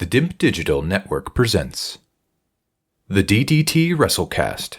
The DIMP Digital Network presents the DDT WrestleCast.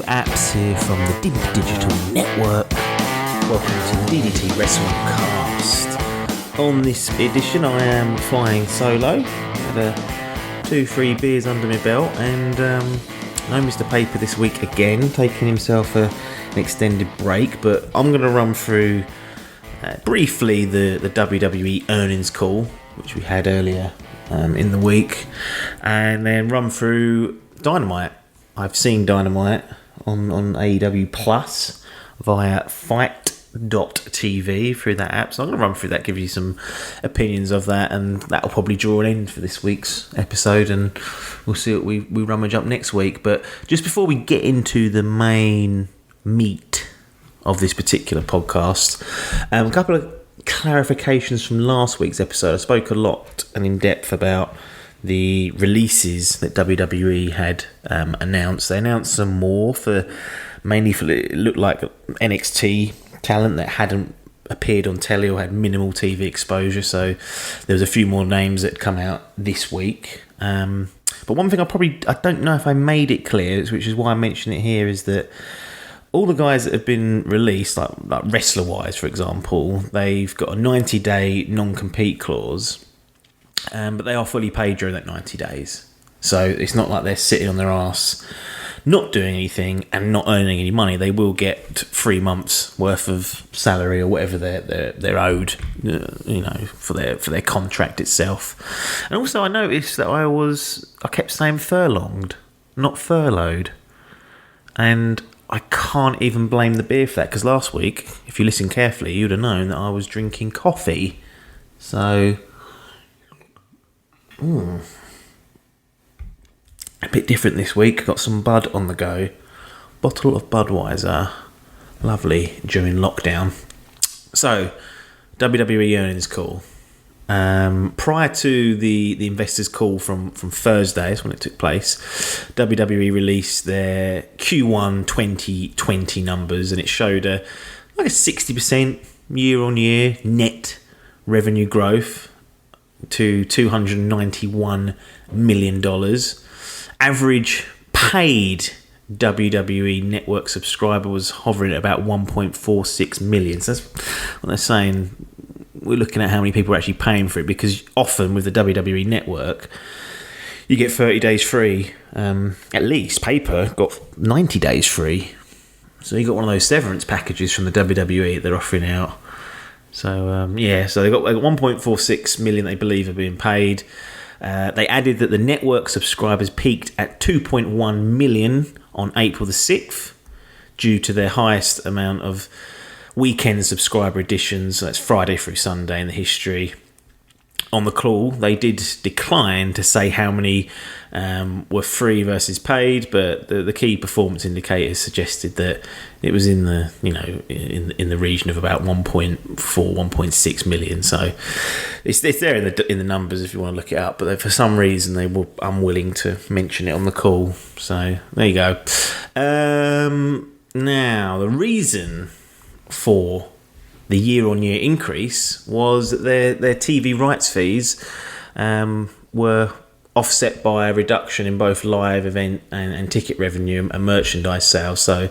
Apps here from the DIMP Digital Network. Welcome to the DDT WrestleCast. On this edition, I am flying solo. Had 2-3 beers under my belt, and no Mr. Paper this week again, taking himself an extended break. But I'm going to run through briefly the WWE earnings call, which we had earlier in the week, and then run through Dynamite. I've seen Dynamite on AEW Plus via fight.tv through that app. So I'm going to run through that, give you some opinions of that, and that'll probably draw an end for this week's episode, and we'll see what we rummage up next week. But just before we get into the main meat of this particular podcast, a couple of clarifications from last week's episode. I spoke a lot and in depth about the releases that WWE had announced. They announced some more mainly for it looked like NXT talent that hadn't appeared on telly or had minimal TV exposure. So there was a few more names that come out this week. But one thing I don't know if I made it clear, which is why I mention it here, is that all the guys that have been released, like wrestler-wise, for example, they've got a 90-day non-compete clause. But they are fully paid during that 90 days. So it's not like they're sitting on their arse, not doing anything and not earning any money. They will get 3 months worth of salary or whatever they're owed, for their contract itself. And also I noticed that I kept saying furlonged, not furloughed. And I can't even blame the beer for that, because last week, if you listen carefully, you'd have known that I was drinking coffee. So a bit different this week. Got some Bud on the go. Bottle of Budweiser. Lovely during lockdown. So, WWE earnings call. Prior to the investors call from Thursday, that's when it took place, WWE released their Q1 2020 numbers, and it showed a 60% year-on-year net revenue growth to $291 million. Average paid WWE network subscriber was hovering at about 1.46 million. So that's what they're saying. We're looking at how many people are actually paying for it, because often with the WWE network, you get 30 days free. At least Paper got 90 days free. So you got one of those severance packages from the WWE that they're offering out. So, so they got 1.46 million they believe are being paid. They added that the network subscribers peaked at 2.1 million on April the 6th due to their highest amount of weekend subscriber additions. So that's Friday through Sunday in the history. On the call, they did decline to say how many were free versus paid, but the key performance indicators suggested that it was in the in the region of about 1.4, 1.6 million. So it's there in the numbers if you want to look it up. But for some reason they were unwilling to mention it on the call. So there you go. Now the reason for the year-on-year increase was that their TV rights fees were offset by a reduction in both live event and ticket revenue and merchandise sales. So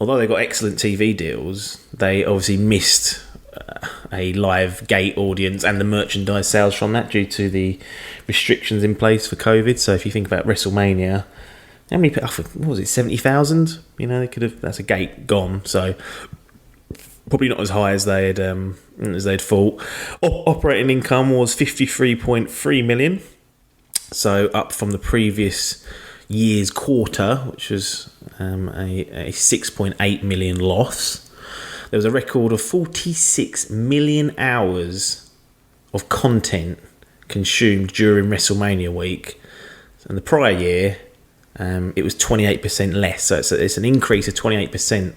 although they got excellent TV deals, they obviously missed a live gate audience and the merchandise sales from that due to the restrictions in place for COVID. So if you think about WrestleMania, how many? What was it? 70,000. They could have. That's a gate gone. So probably not as high as they'd thought. Operating income was 53.3 million, so up from the previous year's quarter, which was a 6.8 million loss. There was a record of 46 million hours of content consumed during WrestleMania week. And the prior year, it was 28% less. So it's an increase of 28%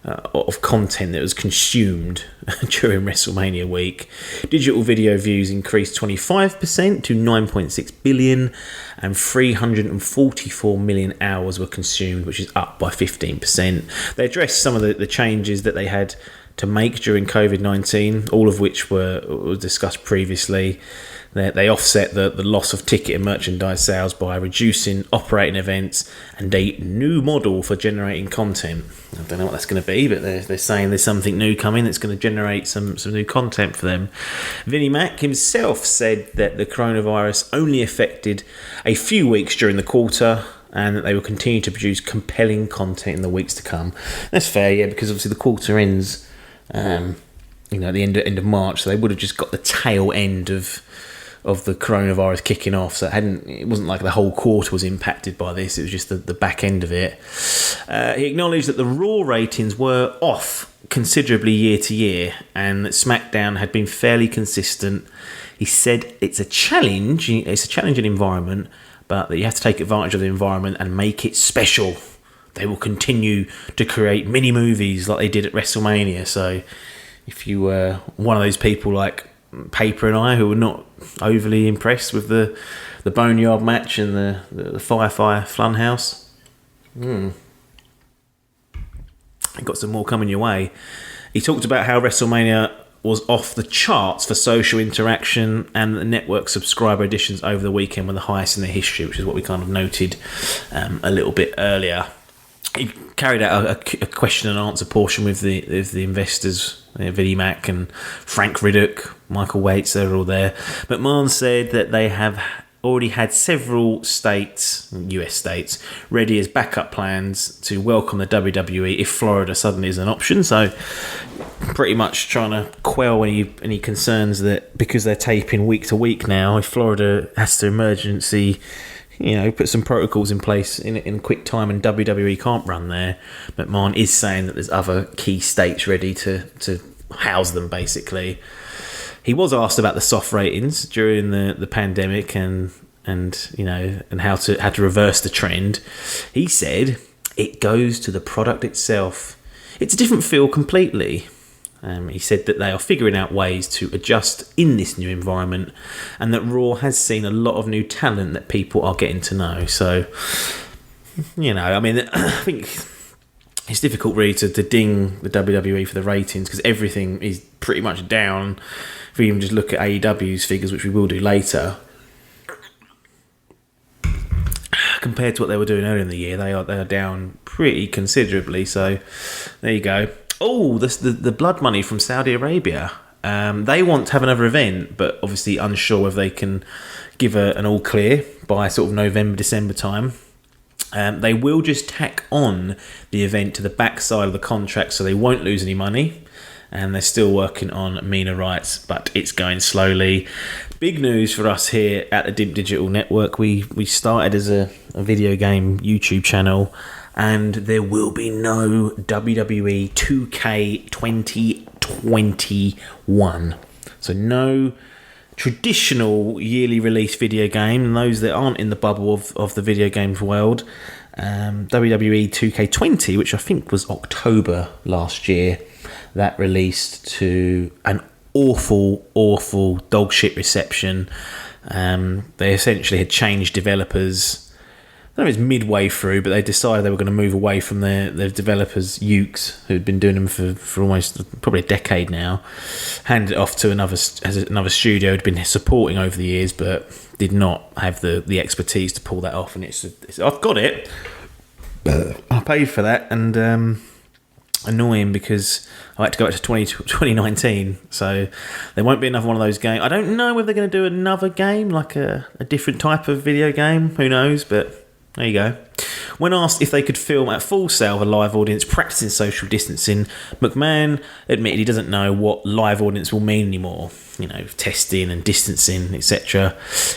of content that was consumed during WrestleMania week. Digital video views increased 25% to 9.6 billion, and 344 million hours were consumed, which is up by 15%. They addressed some of the changes that they had to make during COVID-19, all of which were discussed previously. They offset the loss of ticket and merchandise sales by reducing operating events and a new model for generating content. I don't know what that's going to be, but they're saying there's something new coming that's going to generate some new content for them. Vinnie Mac himself said that the coronavirus only affected a few weeks during the quarter, and that they will continue to produce compelling content in the weeks to come. That's fair, yeah, because obviously the quarter ends at the end of March, so they would have just got the tail end of the coronavirus kicking off. So it wasn't like the whole quarter was impacted by this. It was just the back end of it. He acknowledged that the Raw ratings were off considerably year to year, and that SmackDown had been fairly consistent. He said it's a challenge. It's a challenging environment, but that you have to take advantage of the environment and make it special. They will continue to create mini movies like they did at WrestleMania. So if you were one of those people like Paper and I who were not overly impressed with the Boneyard match and the Firefly Funhouse, got some more coming your way. He talked about how WrestleMania was off the charts for social interaction, and the network subscriber additions over the weekend were the highest in their history, which is what we kind of noted a little bit earlier. He carried out a question and answer portion with the investors, Vinnie Mac and Frank Riddick, Michael Waits, they're all there. McMahon said that they have already had several states, US states, ready as backup plans to welcome the WWE if Florida suddenly is an option. So pretty much trying to quell any concerns that because they're taping week to week now, if Florida has to emergency put some protocols in place in quick time and WWE can't run there, McMahon is saying that there's other key states ready to house them, basically. He was asked about the soft ratings during the pandemic and how to reverse the trend. He said it goes to the product itself. It's a different feel completely. He said that they are figuring out ways to adjust in this new environment, and that Raw has seen a lot of new talent that people are getting to know. So, I think it's difficult really to ding the WWE for the ratings, because everything is pretty much down. If we even just look at AEW's figures, which we will do later, compared to what they were doing earlier in the year, they are down pretty considerably. So there you go. Oh, the blood money from Saudi Arabia. They want to have another event, but obviously unsure whether they can give an all clear by sort of November, December time. They will just tack on the event to the backside of the contract, so they won't lose any money. And they're still working on MENA rights, but it's going slowly. Big news for us here at the DIMP Digital Network. We started as a video game YouTube channel, and there will be no WWE 2K 2021. So no traditional yearly release video game. And those that aren't in the bubble of the video games world, WWE 2K20, which I think was October last year, that released to an awful dog shit reception. They essentially had changed developers. I don't know if it's midway through, but they decided they were going to move away from their developers, Ukes, who'd been doing them for almost probably a decade now. Handed it off to another studio who'd been supporting over the years, but did not have the expertise to pull that off. And it's I've got it. I paid for that, and annoying because I had to go back to 2019, so there won't be another one of those games. I don't know whether they're going to do another game, like a different type of video game. Who knows, but there you go. When asked if they could film at Full Sail with a live audience practicing social distancing, McMahon admitted he doesn't know what live audience will mean anymore. Testing and distancing, etc.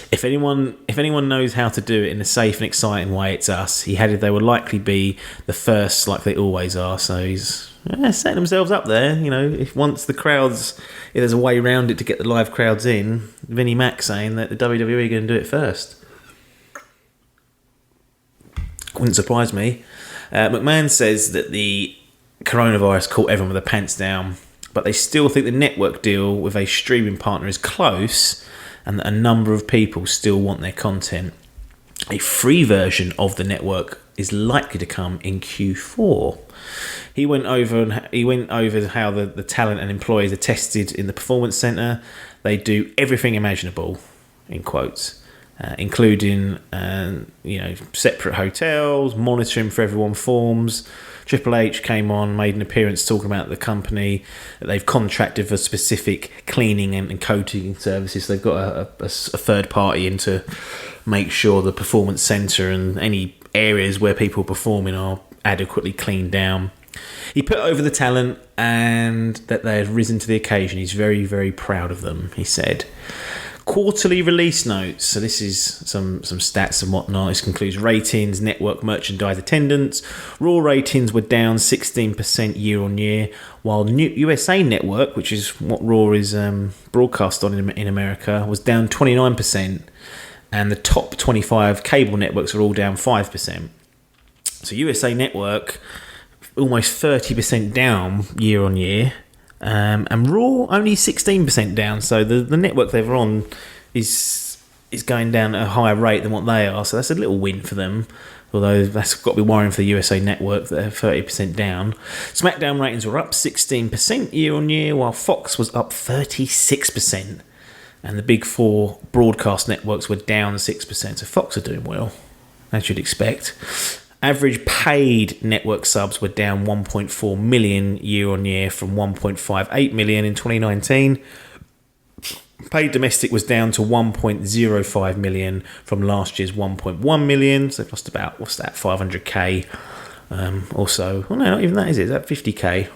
If anyone knows how to do it in a safe and exciting way, it's us. He added they will likely be the first, like they always are. So he's setting themselves up there. If once the crowds, if there's a way around it to get the live crowds in, Vinnie Mac saying that the WWE are going to do it first. Wouldn't surprise me. McMahon says that the coronavirus caught everyone with their pants down, but they still think the network deal with a streaming partner is close and that a number of people still want their content. A free version of the network is likely to come in Q4. He went over how the talent and employees are tested in the Performance Centre. They do everything imaginable, in quotes, including separate hotels, monitoring for everyone forms. Triple H came on, made an appearance talking about the company that they've contracted for specific cleaning and coating services. They've got a third party in to make sure the Performance Centre and any areas where people are performing are adequately cleaned down. He put over the talent and that they had risen to the occasion. He's very, very proud of them, he said. Quarterly release notes. So this is some stats and whatnot. This includes ratings, network merchandise attendance. Raw ratings were down 16% year on year, while USA Network, which is what Raw is broadcast on in America, was down 29%. And the top 25 cable networks are all down 5%. So USA Network, almost 30% down year on year. And Raw only 16% down, so the network they're on is going down at a higher rate than what they are, so that's a little win for them, although that's got to be worrying for the USA Network that they're 30% down. SmackDown ratings were up 16% year on year, while Fox was up 36%, and the big four broadcast networks were down 6%, so Fox are doing well, as you'd expect. Average paid network subs were down 1.4 million year on year from 1.58 million in 2019. Paid domestic was down to 1.05 million from last year's 1.1 million. So they've lost about, 500k or so. Well, no, not even that, is it? Is that 50k?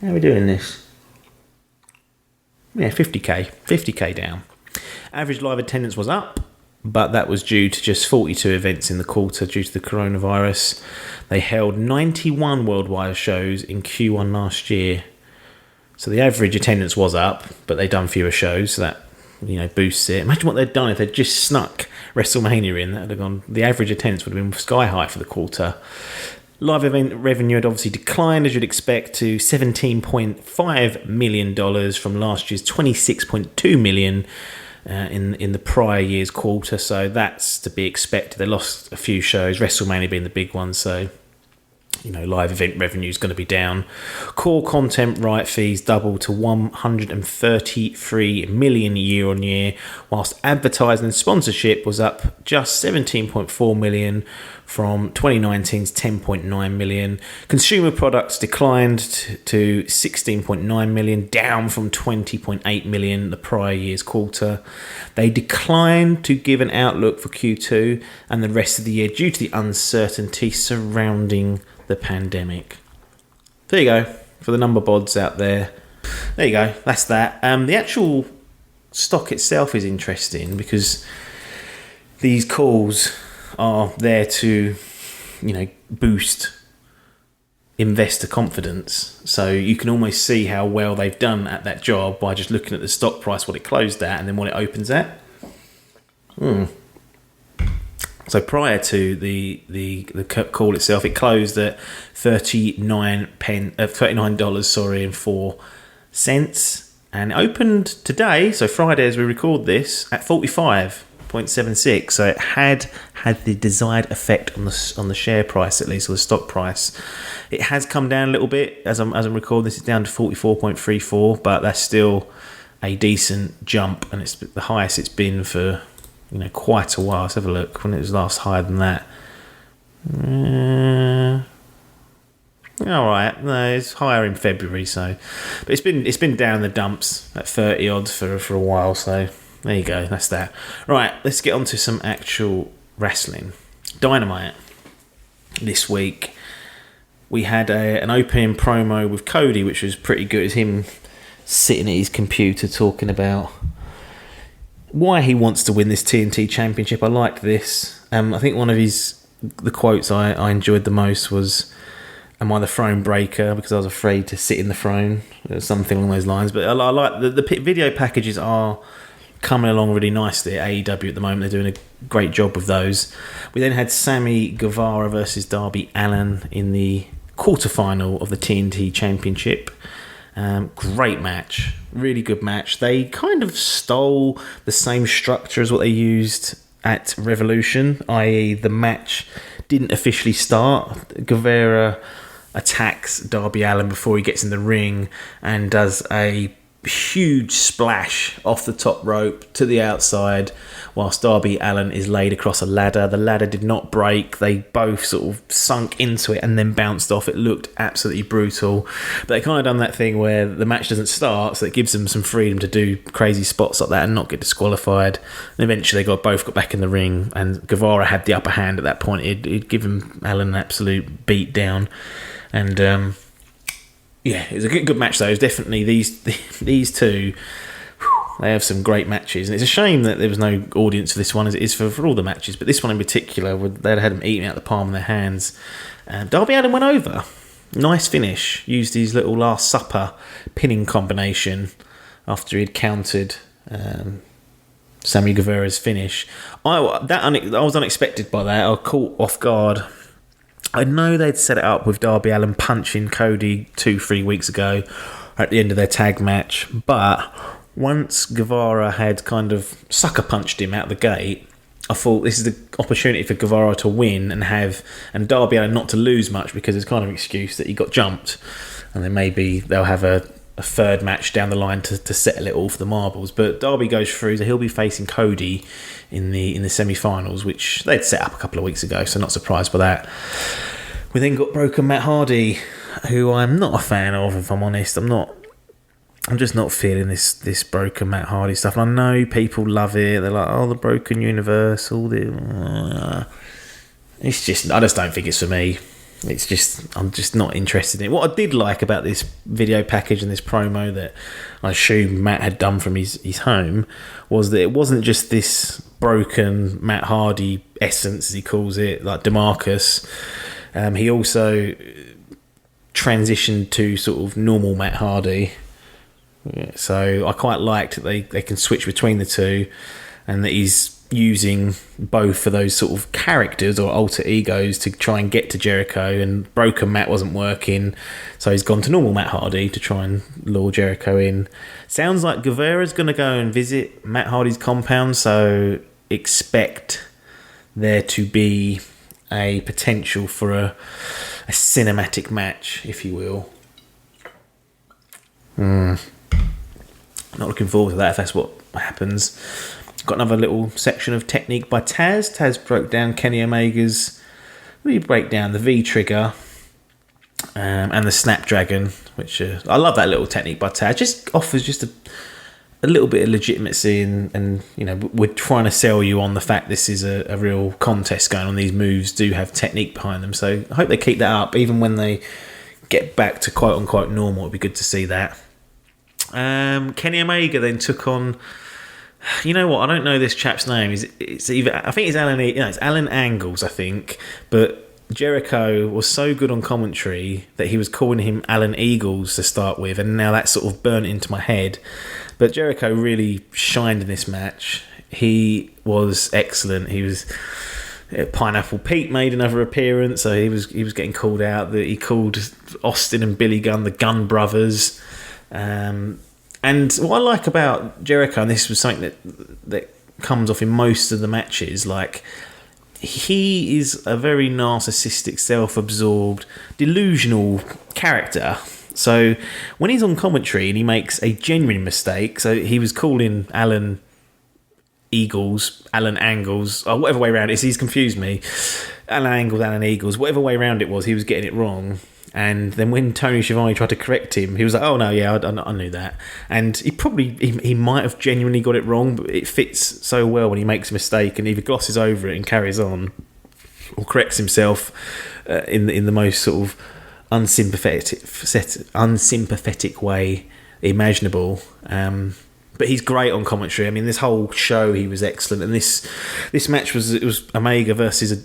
How are we doing this? Yeah, 50k down. Average live attendance was up, but that was due to just 42 events in the quarter due to the coronavirus. They held 91 worldwide shows in Q1 last year. So the average attendance was up, but they'd done fewer shows, so that boosts it. Imagine what they'd done if they'd just snuck WrestleMania in. That would have gone. The average attendance would have been sky high for the quarter. Live event revenue had obviously declined, as you'd expect, to $17.5 million from last year's $26.2 million. In the prior year's quarter, so that's to be expected. They lost a few shows, WrestleMania being the big one, so live event revenue is going to be down. Core content right fees doubled to $133 million year on year, whilst advertising and sponsorship was up just $17.4 million from 2019's $10.9 million. Consumer products declined to $16.9 million, down from $20.8 million the prior year's quarter. They declined to give an outlook for Q2 and the rest of the year due to the uncertainty surrounding the pandemic. There you go, for the number bods out there. There you go, that's that. The actual stock itself is interesting because these calls are there to, boost investor confidence. So you can almost see how well they've done at that job by just looking at the stock price, what it closed at, and then what it opens at. So prior to the call itself, it closed at $39.04, and it opened today, so Friday as we record this, at 45.76. So it had the desired effect on the share price, at least, or the stock price. It has come down a little bit as I'm recording this. It's down to 44.34, but that's still a decent jump, and it's the highest it's been for quite a while. Let's have a look when it was last higher than that. All right, no, it's higher in February, so but it's been down in the dumps at 30 odds for a while. So there you go, that's that. Right, let's get on to some actual wrestling. Dynamite this week. We had an opening promo with Cody, which was pretty good. It's him sitting at his computer talking about why he wants to win this TNT Championship. I liked this. I think one of the quotes I enjoyed the most was am I the throne breaker because I was afraid to sit in the throne? Something along those lines. But I like the video packages are coming along really nicely at AEW at the moment. They're doing a great job with those. We then had Sammy Guevara versus Darby Allin in the quarterfinal of the TNT Championship. Great match, really good match. They kind of stole the same structure as what they used at Revolution, i.e. the match didn't officially start. Guevara attacks Darby Allin before he gets in the ring and does a huge splash off the top rope to the outside whilst Darby Allin is laid across a ladder. The ladder did not break. They both sort of sunk into it and then bounced off. It looked absolutely brutal. But they kind of done that thing where the match doesn't start, so it gives them some freedom to do crazy spots like that and not get disqualified. And eventually they both got back in the ring, and Guevara had the upper hand at that point. He'd given Allin an absolute beat down. And yeah, it was a good match though. It was definitely these two. They have some great matches, and it's a shame that there was no audience for this one, as it is for all the matches. But this one in particular, they'd had them eating out the palm of their hands. Darby Allin went over. Nice finish. Used his little Last Supper pinning combination after he'd countered Sammy Guevara's finish. I was unexpected by that. I was caught off guard. I know they'd set it up with Darby Allin punching Cody 2-3 weeks ago at the end of their tag match, but once Guevara had kind of sucker punched him out the gate, I thought this is the opportunity for Guevara to win and Darby Allin not to lose much, because it's kind of an excuse that he got jumped, and then maybe they'll have a third match down the line to settle it all for the marbles. But Darby goes through, so he'll be facing Cody in the semi-finals, which they'd set up a couple of weeks ago, so not surprised by that. We then got Broken Matt Hardy, who I'm not a fan of, if I'm honest. I'm just not feeling this Broken Matt Hardy stuff. And I know people love it. They're like, oh, the Broken Universe, all the... It's just, I just don't think it's for me. It's just, I'm just not interested in it. What I did like about this video package and this promo that I assume Matt had done from his home was that it wasn't just this broken Matt Hardy essence, as he calls it, like DeMarcus. He also transitioned to sort of normal Matt Hardy. Yeah, so I quite liked that they can switch between the two, and that he's using both for those sort of characters or alter egos to try and get to Jericho. And Broken Matt wasn't working, so he's gone to normal Matt Hardy to try and lure Jericho in. Sounds like Guevara's going to go and visit Matt Hardy's compound, so expect there to be a potential for a cinematic match, if you will. Not looking forward to that, if that's what happens. Got another little section of technique by Taz. Taz broke down Kenny Omega's... Really break down the V-trigger and the Snapdragon, which I love that little technique by Taz. Just offers just a little bit of legitimacy, and you know, we're trying to sell you on the fact this is a real contest going on. These moves do have technique behind them, so I hope they keep that up even when they get back to quote unquote normal. It'd be good to see that. Kenny Omega then took on, you know what, I don't know this chap's name. It's either, I think it's Alan. It's Alan Angles, I think. But Jericho was so good on commentary that he was calling him Alan Eagles to start with, and now that's sort of burnt into my head. But Jericho really shined in this match. He was excellent. He was. Pineapple Pete made another appearance, so he was getting called out. That he called Austin and Billy Gunn the Gun Brothers. And what I like about Jericho, and this was something that comes off in most of the matches, like, he is a very narcissistic, self-absorbed, delusional character. So when he's on commentary and he makes a genuine mistake, so he was calling Alan Eagles, Alan Angles, or whatever way around it is, he's confused me. Alan Angles, Alan Eagles, whatever way around it was, he was getting it wrong. And then when Tony Schiavone tried to correct him, he was like, oh no, yeah, I knew that. And he might have genuinely got it wrong, but it fits so well when he makes a mistake and either glosses over it and carries on, or corrects himself in the most sort of unsympathetic way imaginable. But he's great on commentary. I mean, this whole show he was excellent, and this match was Omega versus a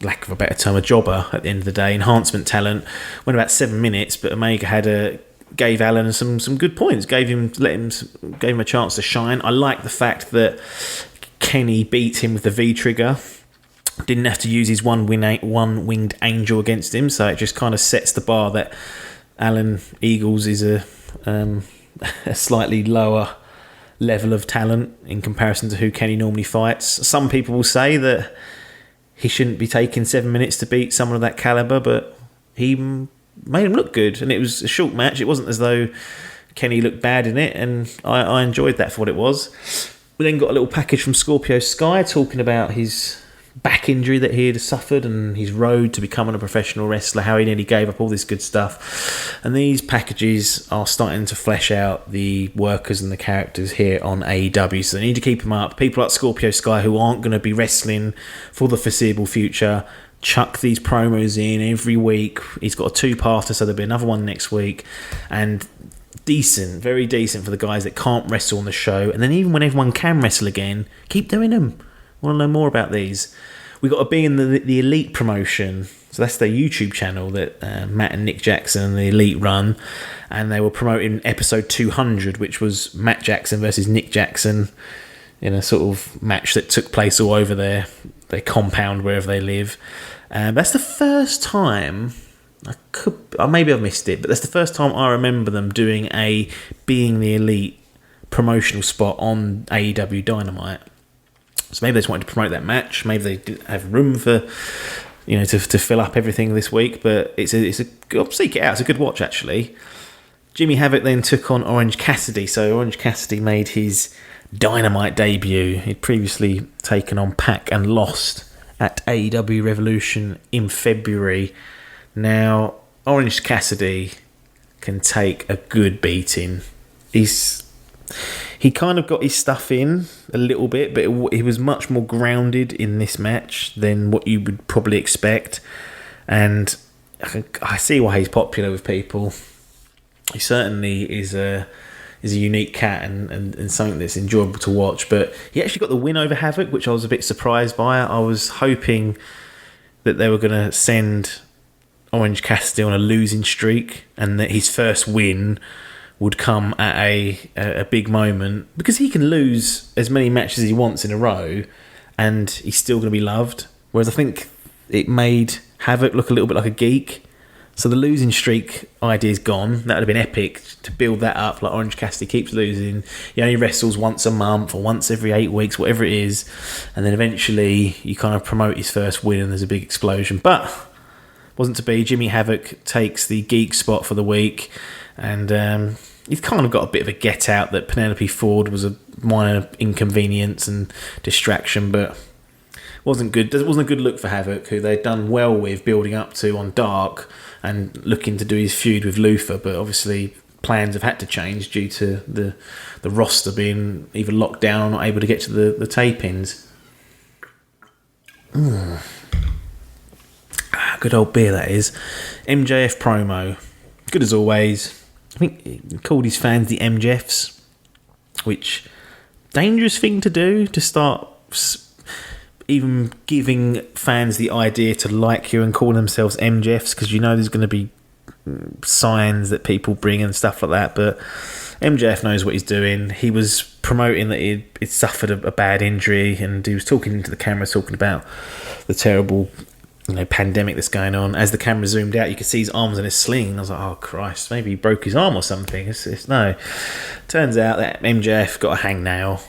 lack of a better term, a jobber at the end of the day. Enhancement talent. Went about 7 minutes, but Omega gave Alan some good points. Gave him a chance to shine. I like the fact that Kenny beat him with the V trigger. Didn't have to use his one-winged angel against him, so it just kind of sets the bar that Alan Eagles is a slightly lower level of talent in comparison to who Kenny normally fights. Some people will say that he shouldn't be taking 7 minutes to beat someone of that caliber, but he made him look good, and it was a short match. It wasn't as though Kenny looked bad in it, and I enjoyed that for what it was. We then got a little package from Scorpio Sky talking about his back injury that he had suffered and his road to becoming a professional wrestler, how he nearly gave up all this good stuff. And these packages are starting to flesh out the workers and the characters here on AEW, so they need to keep them up. People like Scorpio Sky, who aren't going to be wrestling for the foreseeable future, chuck these promos in every week. He's got a 2-parter, so there'll be another one next week, and decent, very decent for the guys that can't wrestle on the show. And then even when everyone can wrestle again, keep doing them. I want to know more about these. We've got to be in the Elite promotion. So that's their YouTube channel that Matt and Nick Jackson and the Elite run. And they were promoting episode 200, which was Matt Jackson versus Nick Jackson in a sort of match that took place all over their compound, wherever they live. That's the first time... maybe I've missed it, but that's the first time I remember them doing a Being the Elite promotional spot on AEW Dynamite. So maybe they just wanted to promote that match. Maybe they didn't have room for, to fill up everything this week. But it's a seek it out. It's a good watch actually. Jimmy Havoc then took on Orange Cassidy. So Orange Cassidy made his Dynamite debut. He'd previously taken on Pac and lost at AEW Revolution in February. Now Orange Cassidy can take a good beating. He kind of got his stuff in a little bit, but he was much more grounded in this match than what you would probably expect. And I see why he's popular with people. He certainly is a unique cat and something that's enjoyable to watch. But he actually got the win over Havoc, which I was a bit surprised by. I was hoping that they were going to send Orange Cassidy on a losing streak and that his first win would come at a big moment, because he can lose as many matches as he wants in a row and he's still going to be loved. Whereas I think it made Havoc look a little bit like a geek. So the losing streak idea is gone. That would have been epic to build that up. Like Orange Cassidy keeps losing. He only wrestles once a month or once every 8 weeks, whatever it is. And then eventually you kind of promote his first win and there's a big explosion. But wasn't to be. Jimmy Havoc takes the geek spot for the week. And he's kind of got a bit of a get out that Penelope Ford was a minor inconvenience and distraction, but wasn't good. It wasn't a good look for Havoc, who they'd done well with building up to on Dark and looking to do his feud with Luther, but obviously plans have had to change due to the roster being either locked down or not able to get to the tapings. Good old beer, that is. MJF promo. Good as always. I think he called his fans the MJFs, which dangerous thing to do, to start even giving fans the idea to like you and call themselves MJFs, because there's going to be signs that people bring and stuff like that. But MJF knows what he's doing. He was promoting that he'd suffered a bad injury, and he was talking into the camera, talking about the terrible pandemic that's going on. As the camera zoomed out, you could see his arms in a sling. I was like, oh Christ, maybe he broke his arm or something. No. Turns out that MJF got a hangnail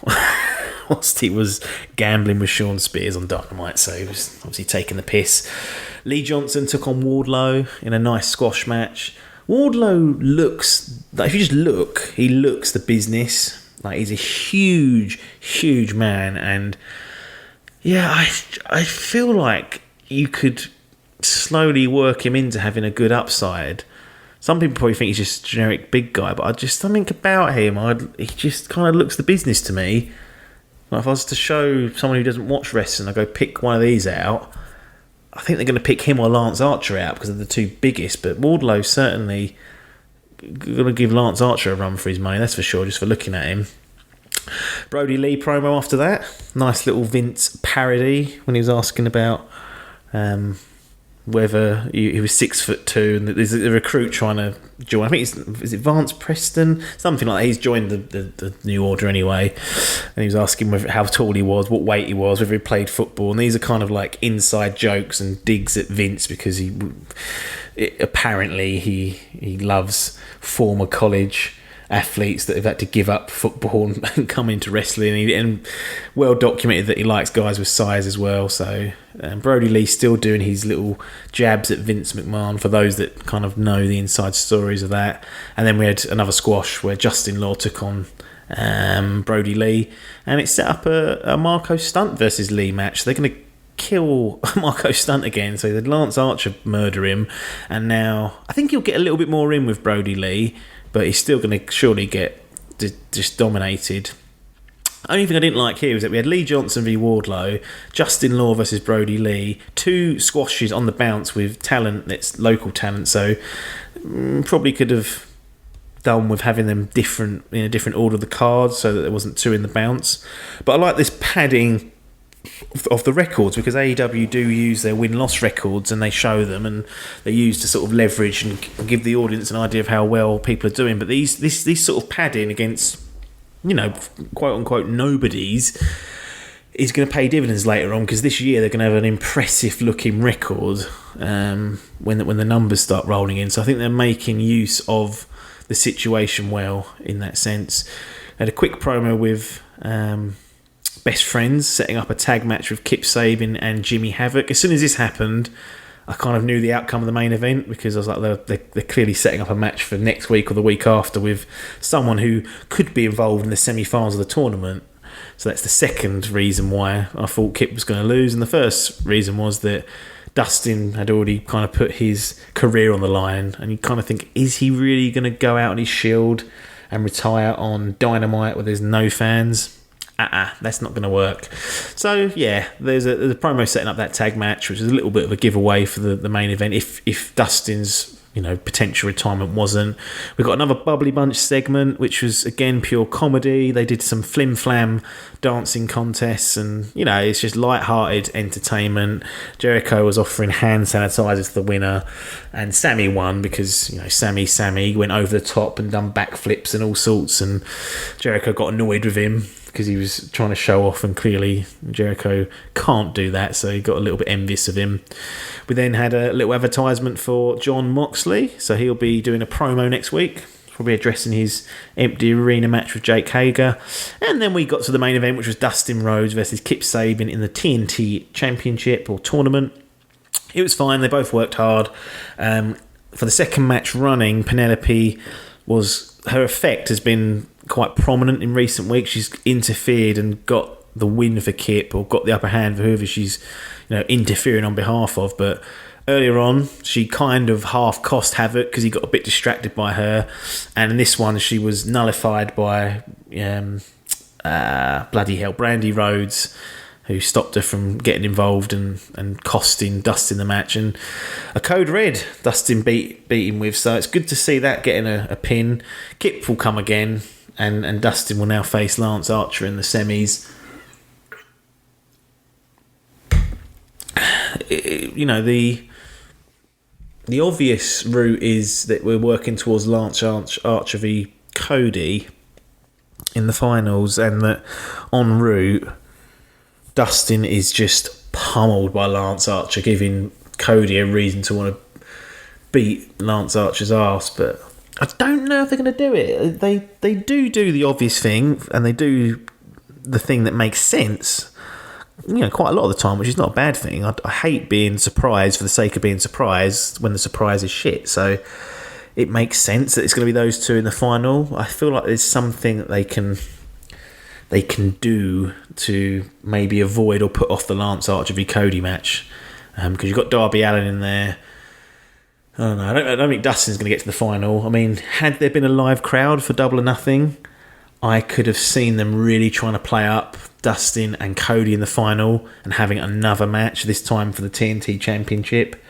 whilst he was gambling with Sean Spears on Dynamite, so he was obviously taking the piss. Lee Johnson took on Wardlow in a nice squash match. Wardlow looks, like, if you just look, he looks the business. Like, he's a huge man, and yeah, I feel like you could slowly work him into having a good upside. Some people probably think he's just a generic big guy, but I just something about him, he just kind of looks the business to me. Like, if I was to show someone who doesn't watch wrestling, I go pick one of these out, I think they're going to pick him or Lance Archer out because they're the two biggest. But Wardlow's certainly going to give Lance Archer a run for his money, that's for sure, just for looking at him. Brody Lee promo after that. Nice little Vince parody when he was asking about Whether he was 6'2", and there's a recruit trying to join. I think is it Vance Preston, something like that. He's joined the New Order anyway, and he was asking how tall he was, what weight he was, whether he played football. And these are kind of like inside jokes and digs at Vince because apparently he loves former college athletes that have had to give up football and come into wrestling, and well documented that he likes guys with size as well. So Brody Lee still doing his little jabs at Vince McMahon, for those that kind of know the inside stories of that. And then we had another squash where Justin Law took on Brody Lee, and it set up a Marco Stunt versus Lee match. They're going to kill Marco Stunt again, so did Lance Archer murder him, and now I think he'll get a little bit more in with Brody Lee, but he's still going to surely get just dominated. Only thing I didn't like here was that we had Lee Johnson v Wardlow, Justin Law versus Brody Lee, 2 squashes on the bounce with talent that's local talent, so probably could have done with having them different in a different order of the cards so that there wasn't 2 in the bounce. But I like this padding of the records, because AEW do use their win-loss records and they show them, and they use to sort of leverage and give the audience an idea of how well people are doing. But these sort of padding against, quote unquote nobodies is going to pay dividends later on, because this year they're going to have an impressive looking record when the numbers start rolling in. So I think they're making use of the situation well in that sense. I had a quick promo with Best Friends setting up a tag match with Kip Sabian and Jimmy Havoc. As soon as this happened, I kind of knew the outcome of the main event, because I was like, they're clearly setting up a match for next week or the week after with someone who could be involved in the semi-finals of the tournament. So that's the second reason why I thought Kip was going to lose. And the first reason was that Dustin had already kind of put his career on the line, and you kind of think, is he really going to go out on his shield and retire on Dynamite where there's no fans? That's not going to work. So yeah, there's a promo setting up that tag match, which is a little bit of a giveaway for the main event if Dustin's potential retirement wasn't. We've got another Bubbly Bunch segment, which was again pure comedy. They did some flim flam dancing contests, and it's just light-hearted entertainment. Jericho was offering hand sanitizer to the winner, and Sammy won because Sammy went over the top and done backflips and all sorts, and Jericho got annoyed with him because he was trying to show off, and clearly Jericho can't do that, so he got a little bit envious of him. We then had a little advertisement for Jon Moxley, so he'll be doing a promo next week, probably addressing his empty arena match with Jake Hager. And then we got to the main event, which was Dustin Rhodes versus Kip Sabian in the TNT Championship or tournament. It was fine, they both worked hard. For the second match running, Penelope her effect has been quite prominent in recent weeks. She's interfered and got the win for Kip, or got the upper hand for whoever she's interfering on behalf of. But earlier on, she kind of half cost Havoc because he got a bit distracted by her, and in this one she was nullified by bloody hell, Brandy Rhodes, who stopped her from getting involved and costing Dustin the match. And a code red Dustin beat him with, so it's good to see that getting a pin. Kip will come again, and Dustin will now face Lance Archer in the semis. The obvious route is that we're working towards Lance Archer v Cody in the finals, and that en route Dustin is just pummeled by Lance Archer, giving Cody a reason to want to beat Lance Archer's ass. But I don't know if they're going to do it. They do the obvious thing, and they do the thing that makes sense, quite a lot of the time, which is not a bad thing. I hate being surprised for the sake of being surprised when the surprise is shit. So it makes sense that it's going to be those two in the final. I feel like there's something that they can do to maybe avoid or put off the Lance Archer v Cody match, because you've got Darby Allin in there. I don't know. I don't think Dustin's going to get to the final. I mean, had there been a live crowd for Double or Nothing, I could have seen them really trying to play up Dustin and Cody in the final and having another match, this time for the TNT Championship.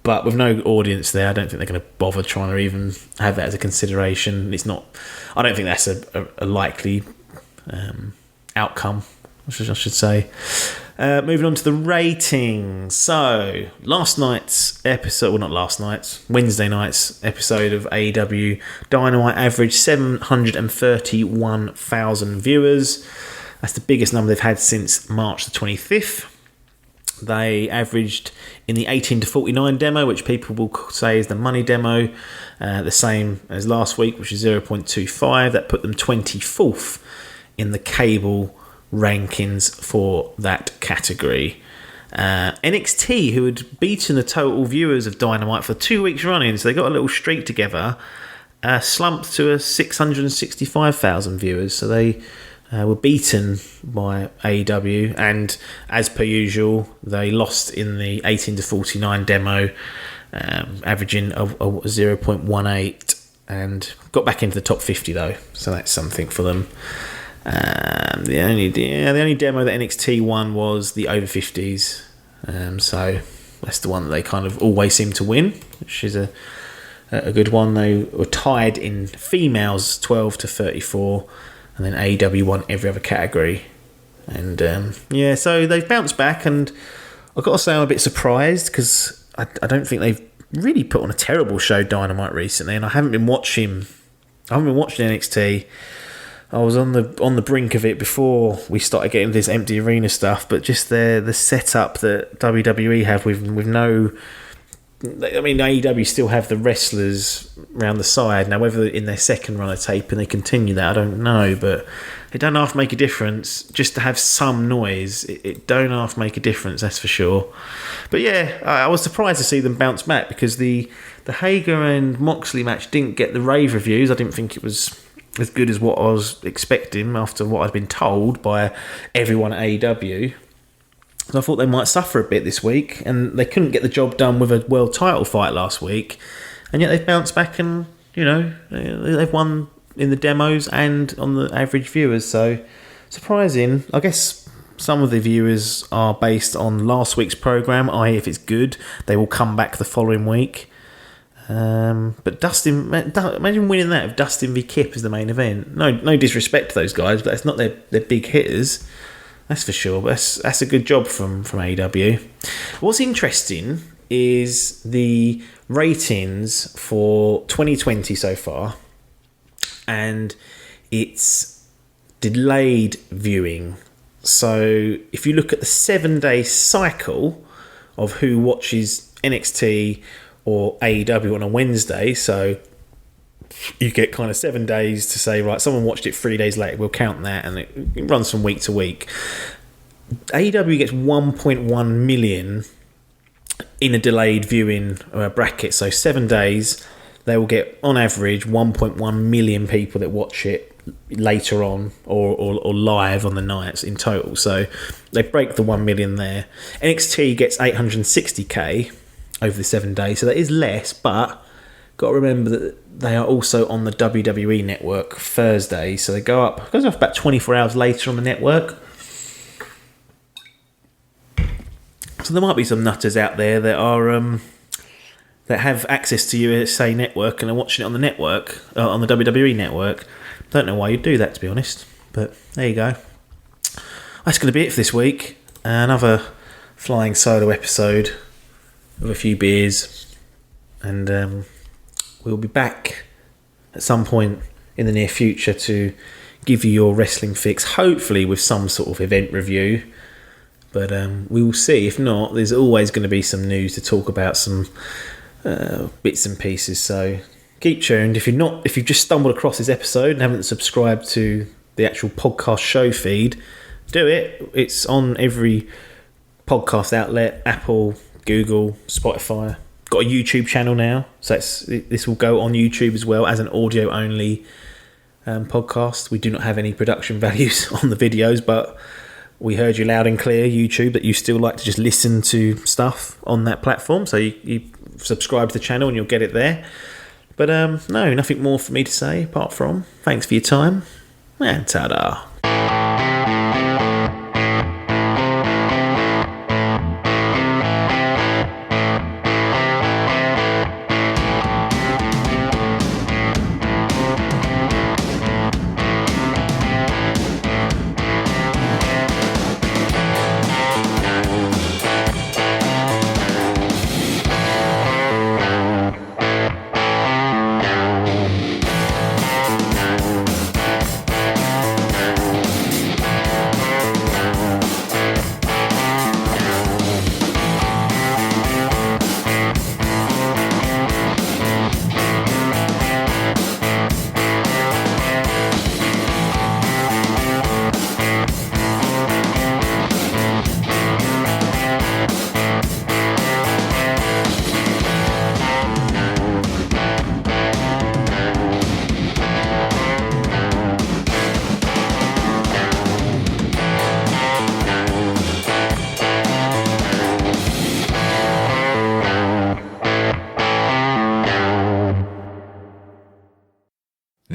But with no audience there, I don't think they're going to bother trying to even have that as a consideration. It's not. I don't think that's a likely outcome I should say. Moving on to the ratings. So, Wednesday night's episode of AEW Dynamite averaged 731,000 viewers. That's the biggest number they've had since March the 25th. They averaged in the 18 to 49 demo, which people will say is the money demo, the same as last week, which is 0.25. That put them 24th in the cable rankings for that category. NXT, who had beaten the total viewers of Dynamite for 2 weeks running, so they got a little streak together, slumped to a 665,000 viewers. So they were beaten by AEW, and as per usual, they lost in the 18 to 49 demo, averaging a 0.18, and got back into the top 50 though, so that's something for them. The only demo that NXT won was the over 50s, so that's the one that they kind of always seem to win, which is a good one. They were tied in females 12 to 34, and then AEW won every other category. And so they've bounced back, and I've got to say I'm a bit surprised because I don't think they've really put on a terrible show, Dynamite, recently, and I haven't been watching NXT. I was on the brink of it before we started getting this empty arena stuff, but just the setup that WWE have with no... I mean, AEW still have the wrestlers around the side. Now, whether in their second run of tape and they continue that, I don't know, but it don't half make a difference. Just to have some noise, it don't half make a difference, that's for sure. But yeah, I was surprised to see them bounce back, because the Hager and Moxley match didn't get the rave reviews. I didn't think it was as good as what I was expecting after what I'd been told by everyone at AEW. So I thought they might suffer a bit this week, and they couldn't get the job done with a world title fight last week, and yet they've bounced back, and they've won in the demos and on the average viewers. So surprising. I guess some of the viewers are based on last week's program, i.e. if it's good, they will come back the following week. But Dustin, imagine winning that if Dustin v Kip is the main event. No disrespect to those guys, but it's not their big hitters, that's for sure. But that's a good job from AEW. What's interesting is the ratings for 2020 so far, and it's delayed viewing. So if you look at the 7-day cycle of who watches NXT or AEW on a Wednesday, so you get kind of 7 days to say, right, someone watched it 3 days later, we'll count that, and it runs from week to week. AEW gets 1.1 million in a delayed viewing bracket, so 7 days, they will get, on average, 1.1 million people that watch it later on or live on the nights in total. So they break the 1 million there. NXT gets 860k over the 7 days, so that is less, but got to remember that they are also on the WWE network Thursday, so they goes off about 24 hours later on the network. So there might be some nutters out there that are that have access to USA Network and are watching it on the network, on the WWE network. Don't know why you'd do that, to be honest, but there you go. That's going to be it for this week. Another flying solo episode of a few beers, and we'll be back at some point in the near future to give you your wrestling fix, hopefully with some sort of event review, but we will see. If not, there's always going to be some news to talk about, some bits and pieces, so keep tuned. If you've just stumbled across this episode and haven't subscribed to the actual podcast show feed, do it. It's on every podcast outlet, Apple, Google, Spotify. Got a YouTube channel now, so this will go on YouTube as well as an audio only podcast. We do not have any production values on the videos, but we heard you loud and clear, YouTube, that you still like to just listen to stuff on that platform, so you subscribe to the channel and you'll get it there. But no, nothing more for me to say apart from thanks for your time, and ta-da.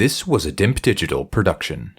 This was a Dimp Digital production.